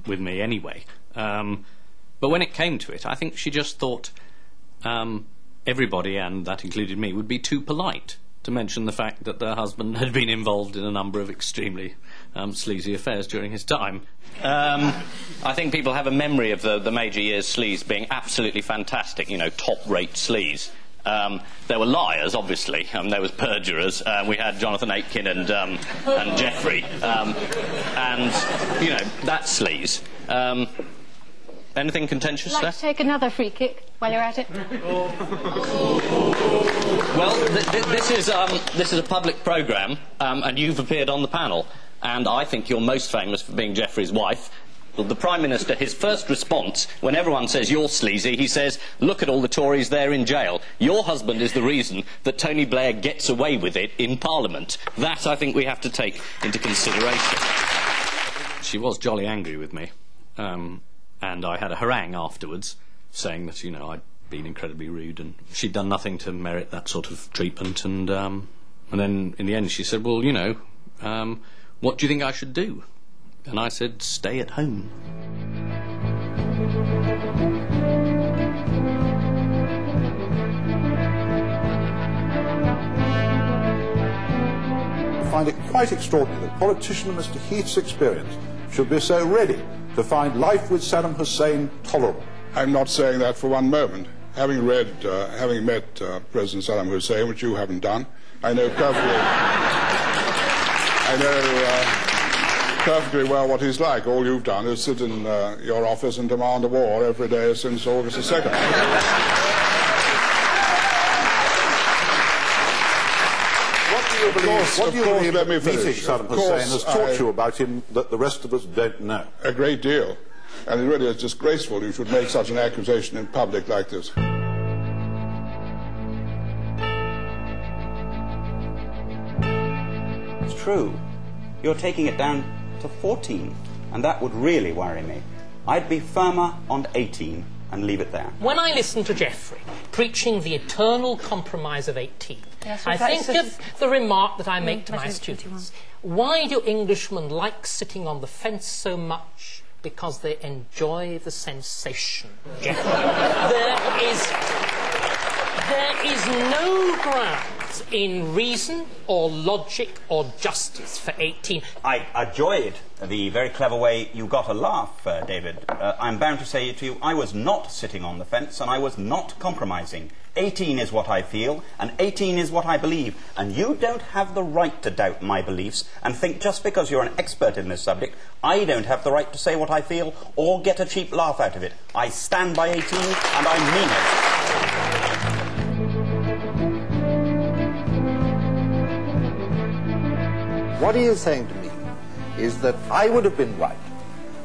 with me anyway. But when it came to it, I think she just thought everybody, and that included me, would be too polite to mention the fact that their husband had been involved in a number of extremely sleazy affairs during his time. I think people have a memory of the major years sleaze being absolutely fantastic, you know, top-rate sleaze. There were liars, obviously. There was perjurers. We had Jonathan Aitken and Geoffrey. And, you know, that's sleaze. Anything contentious there? Like to take another free kick while you're at it? Well, this is a public programme, and you've appeared on the panel. And I think you're most famous for being Geoffrey's wife. The Prime Minister, his first response, when everyone says you're sleazy, he says, look at all the Tories there in jail. Your husband is the reason that Tony Blair gets away with it in Parliament. That, I think, we have to take into consideration. She was jolly angry with me. And I had a harangue afterwards, saying that, you know, I'd been incredibly rude and she'd done nothing to merit that sort of treatment. And then, in the end, she said, well, you know, what do you think I should do? And I said, stay at home. I find it quite extraordinary that a politician of Mr. Heath's experience should be so ready to find life with Saddam Hussein tolerable. I'm not saying that for one moment. Having met President Saddam Hussein, which you haven't done, I know perfectly well what he's like. All you've done is sit in your office and demand a war every day since August the 2nd. What do you believe that meeting Saddam Hussein has taught you about him that the rest of us don't know? A great deal. And it really is disgraceful you should make such an accusation in public like this. It's true. You're taking it down to 14, and that would really worry me. I'd be firmer on 18 and leave it there. When I listen to Geoffrey preaching the eternal compromise of 18, yes, I think of the remark that I make to my students. Why do Englishmen like sitting on the fence so much? Because they enjoy the sensation, Geoffrey. There is no grounds in reason or logic or justice for 18. I enjoyed the very clever way you got a laugh, David. I'm bound to say to you, I was not sitting on the fence and I was not compromising. 18 is what I feel, and 18 is what I believe. And you don't have the right to doubt my beliefs and think just because you're an expert in this subject, I don't have the right to say what I feel or get a cheap laugh out of it. I stand by 18 and I mean it. What he is saying to me is that I would have been right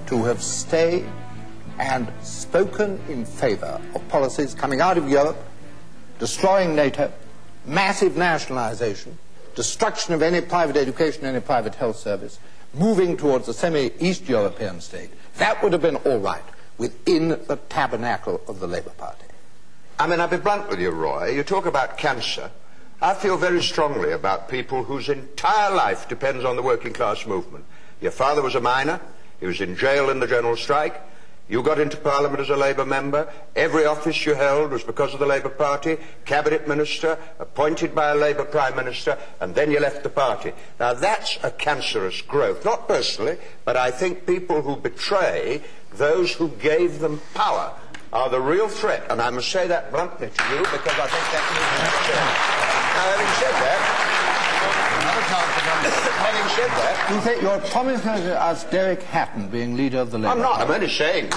to have stayed and spoken in favour of policies coming out of Europe, destroying NATO, massive nationalisation, destruction of any private education, any private health service, moving towards a semi-East European state. That would have been all right within the tabernacle of the Labour Party. I mean, I'll be blunt with you, Roy. You talk about cancer. I feel very strongly about people whose entire life depends on the working class movement. Your father was a miner. He was in jail in the general strike. You got into Parliament as a Labour member. Every office you held was because of the Labour Party. Cabinet Minister, appointed by a Labour Prime Minister, and then you left the party. Now that's a cancerous growth. Not personally, but I think people who betray those who gave them power are the real threat. And I must say that bluntly to you because I think that needs to be said. Now, having said that, you think you're promising us Derek Hatton being leader of the Labour Party? I'm only saying,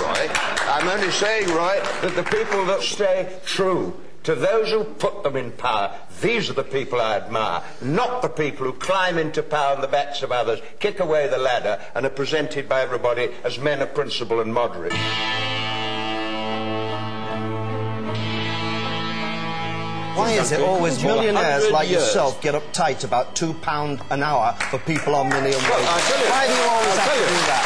Roy, that the people that stay true to those who put them in power, these are the people I admire, not the people who climb into power on the backs of others, kick away the ladder, and are presented by everybody as men of principle and moderate. Why is it always millionaires like yourself get uptight about £2 an hour for people on minimum wage? Why do you always have to do that?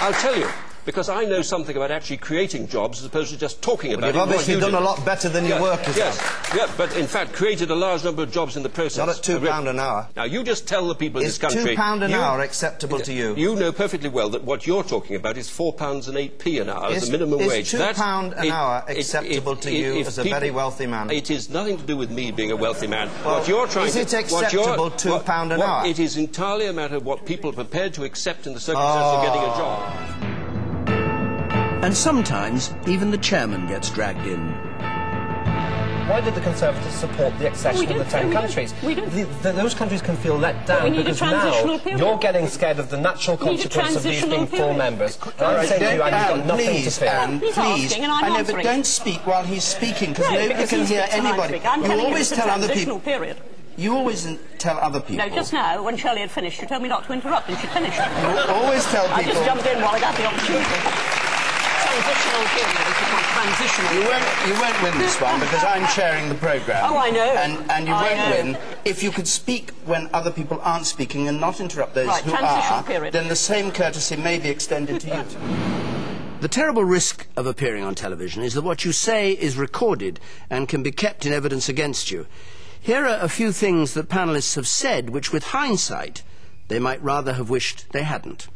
I'll tell you. because I know something about actually creating jobs as opposed to just talking about it. You've obviously done a lot better than your workers have. Yeah, but in fact created a large number of jobs in the process. Not at £2 an hour. Now, you just tell the people in this country... Is £2 an hour acceptable to you? You know perfectly well that what you're talking about is £4.08 an hour as the minimum wage. Is £2 an hour acceptable to you as a very wealthy man? It is nothing to do with me being a wealthy man. Well, what you're trying is it acceptable £2 an hour? It is entirely a matter of what people are prepared to accept in the circumstances of getting a job. And sometimes even the chairman gets dragged in. Why did the Conservatives support the accession of the 10 countries? Those countries can feel let down because now you're getting scared of the natural consequence of these being full members. I'm saying to you, I've got nothing to fear. Please, I know, but don't speak while he's speaking because nobody can hear anybody. You always tell other people. You always tell other people. No, just now, when Shirley had finished, you told me not to interrupt, and she finished. You always tell people. I just jumped in while I got the opportunity. Transitional period. You won't win this one because I'm chairing the programme. Oh, I know. And you won't win if you could speak when other people aren't speaking and not interrupt those who are. Period. Then the same courtesy may be extended to you. The terrible risk of appearing on television is that what you say is recorded and can be kept in evidence against you. Here are a few things that panellists have said which, with hindsight, they might rather have wished they hadn't.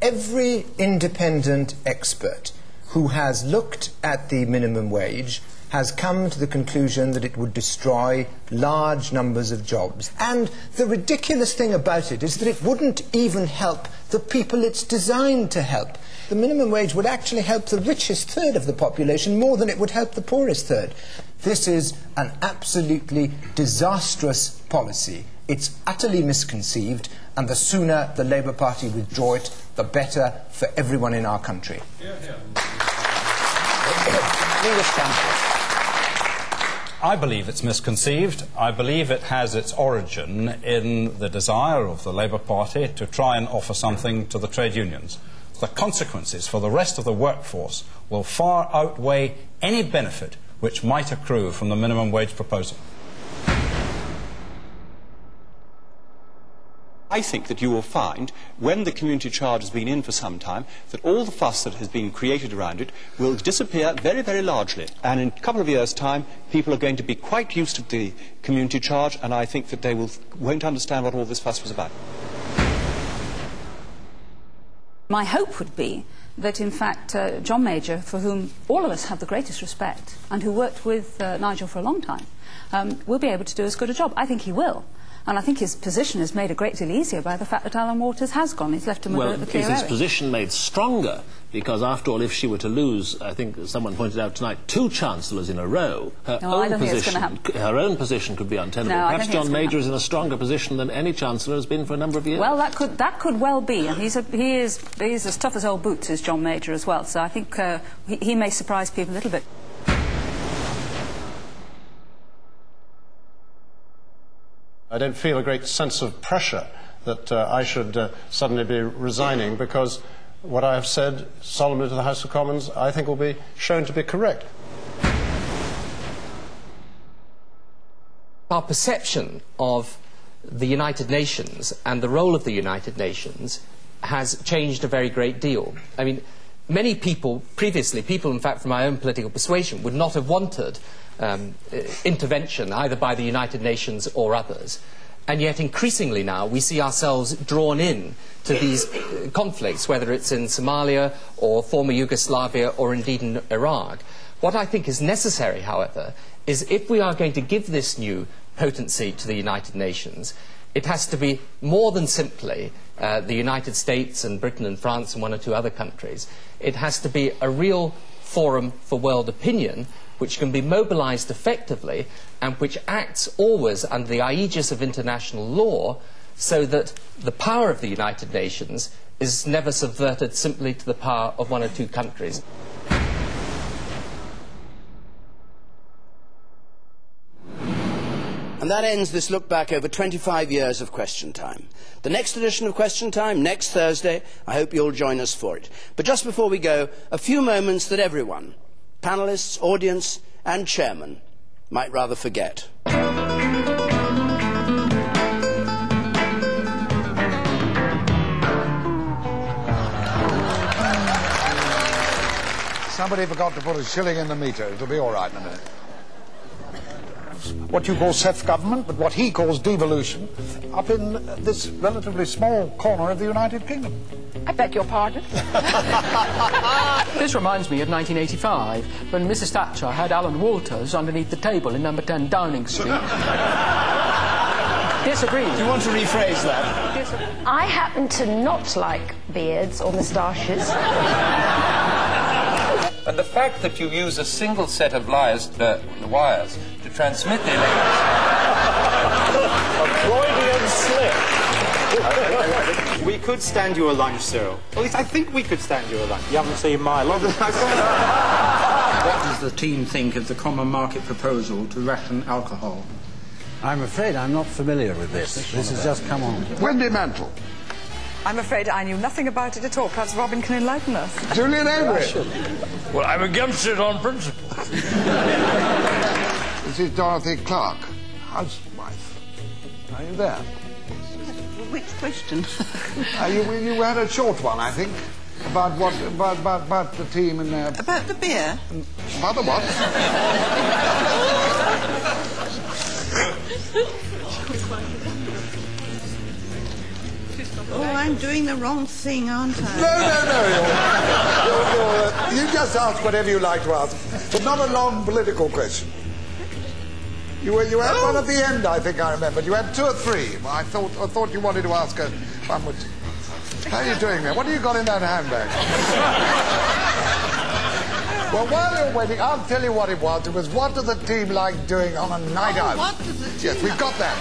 Every independent expert who has looked at the minimum wage has come to the conclusion that it would destroy large numbers of jobs. And the ridiculous thing about it is that it wouldn't even help the people it's designed to help. The minimum wage would actually help the richest third of the population more than it would help the poorest third. This is an absolutely disastrous policy. It's utterly misconceived, and the sooner the Labour Party withdraw it, the better for everyone in our country. I believe it's misconceived. I believe it has its origin in the desire of the Labour Party to try and offer something to the trade unions. The consequences for the rest of the workforce will far outweigh any benefit which might accrue from the minimum wage proposal. I think that you will find, when the community charge has been in for some time, that all the fuss that has been created around it will disappear very, very largely. And in a couple of years' time, people are going to be quite used to the community charge, and I think that they won't understand what all this fuss was about. My hope would be that, in fact, John Major, for whom all of us have the greatest respect, and who worked with Nigel for a long time, will be able to do as good a job. I think he will. And I think his position is made a great deal easier by the fact that Alan Waters has gone. He's left him with a clear area. Is his position made stronger? Because, after all, if she were to lose, I think someone pointed out tonight, 2 chancellors in a row, her own position could be untenable. No, perhaps John Major is in a stronger position than any chancellor has been for a number of years. Well, that could well be. And he is as tough as old boots as John Major as well. So I think he may surprise people a little bit. I don't feel a great sense of pressure that I should suddenly be resigning, because what I have said solemnly to the House of Commons I think will be shown to be correct. Our perception of the United Nations and the role of the United Nations has changed a very great deal. I mean, many people previously, people in fact from my own political persuasion, would not have wanted intervention either by the United Nations or others, and yet increasingly now we see ourselves drawn in to these conflicts, whether it's in Somalia or former Yugoslavia or indeed in Iraq. What I think is necessary, however, is if we are going to give this new potency to the United Nations, it has to be more than simply the United States and Britain and France and 1 or 2 other countries. It has to be a real forum for world opinion, which can be mobilised effectively and which acts always under the aegis of international law, so that the power of the United Nations is never subverted simply to the power of 1 or 2 countries. And that ends this look back over 25 years of Question Time. The next edition of Question Time, next Thursday. I hope you'll join us for it. But just before we go, a few moments that everyone, panellists, audience and chairman, might rather forget. Somebody forgot to put a shilling in the meter. It'll be all right in a minute. What you call self-government, but what he calls devolution, up in this relatively small corner of the United Kingdom. I beg your pardon? This reminds me of 1985, when Mrs. Thatcher had Alan Walters underneath the table in number 10 Downing Street. Disagree. Do you want to rephrase that? I happen to not like beards or moustaches. And the fact that you use a single set of wires to transmit the electricity... A Freudian slip. We could stand you a lunch, Cyril. At least I think we could stand you a lunch. You haven't seen my lunch. What does the team think of the common market proposal to ration alcohol? I'm afraid I'm not familiar with this. This has just come on. Wendy Mantle. I'm afraid I knew nothing about it at all. Perhaps Robin can enlighten us. Julian Avery. Well, I'm against it on principle. This is Dorothy Clark, housewife. Are you there? Which question? You had a short one, I think, about what about the team and their... About the beer? About the what? Oh, I'm doing the wrong thing, aren't I? No. You just ask whatever you like to ask, but not a long political question. You had one at the end, I think I remembered. You had two or three. I thought you wanted to ask her one. How are you doing there? What have you got in that handbag? Well, while you're waiting, I'll tell you what it was. It was, what does the team like doing on a night out? What does the team Yes, we've got that.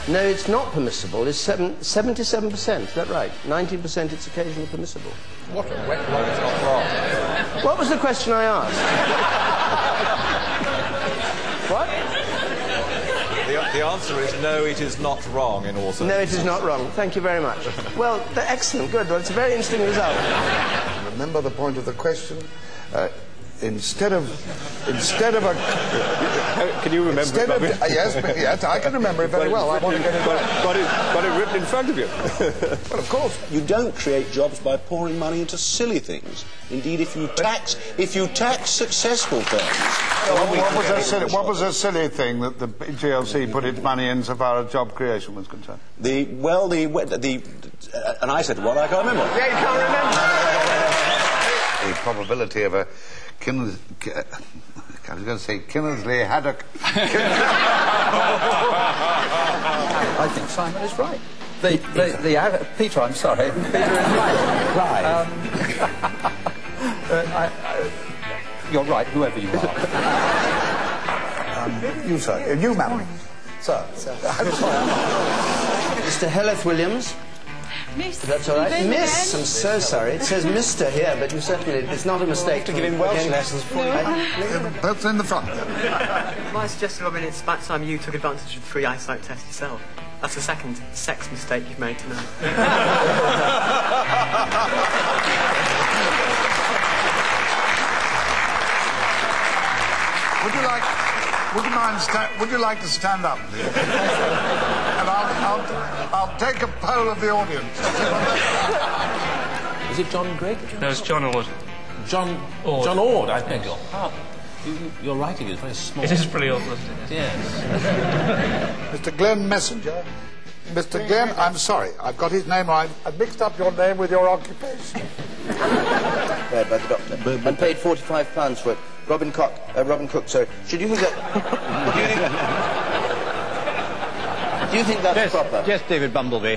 No, it's not permissible. It's 77%. Is that right? 19% it's occasionally permissible. What a wet one, it's not wrong. What was the question I asked? What? The answer is no, it is not wrong in all circumstances. No, it is not wrong. Thank you very much. Well, excellent, good. Well, it's a very interesting result. Remember the point of the question? Instead of a... Can you remember it? Yes, I can remember it very well. I want to get it right. Got it written in front of you. Well, of course. You don't create jobs by pouring money into silly things. Indeed, if you tax successful firms... What was a silly thing that the GLC put its money in so far as job creation was concerned? And I said, well, I can't remember. Yeah, you can't remember. The probability of a I was going to say Kinnersley haddock. I think Simon is right. Peter, I'm sorry. Peter is right. You're right, whoever you are. You, sir. You, madam. Sir. I'm sorry. Mr. Helleth Williams. Miss. If that's all right. Miss, I'm so sorry. It says Mr. here, but you certainly, it's not a mistake to give him Welsh lessons for you. That's in the front. My suggestion, Robin, it's about time you took advantage of the free eyesight test yourself. That's the second sex mistake you've made tonight. Would you like to stand up, please? And I'll take a poll of the audience. Is it John Gregg? No, it's John Ord. John Ord. John Ord, I beg your pardon. Your writing is very small. It is pretty awful, isn't it? Yes. Mr. Glenn Messenger. Mr. Glenn, I'm sorry. I've got his name right. I've mixed up your name with your occupation. Prepared by the doctor. And paid £45 for it. Robin Cook, sorry. Should you think that... do you think that's proper? Yes, David Bumblebee.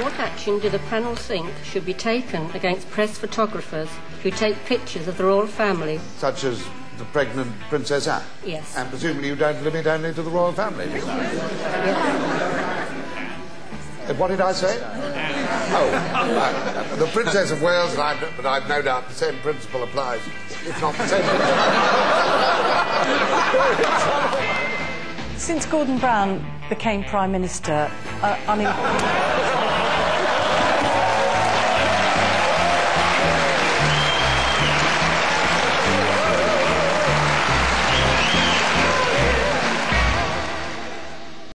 What action do the panel think should be taken against press photographers who take pictures of the royal family? Such as the pregnant Princess Anne? Yes. And presumably you don't limit only to the royal family? Yes. What did I say? Oh, the Princess of Wales, but I've no doubt the same principle applies, if not the same principle. Since Gordon Brown became Prime Minister,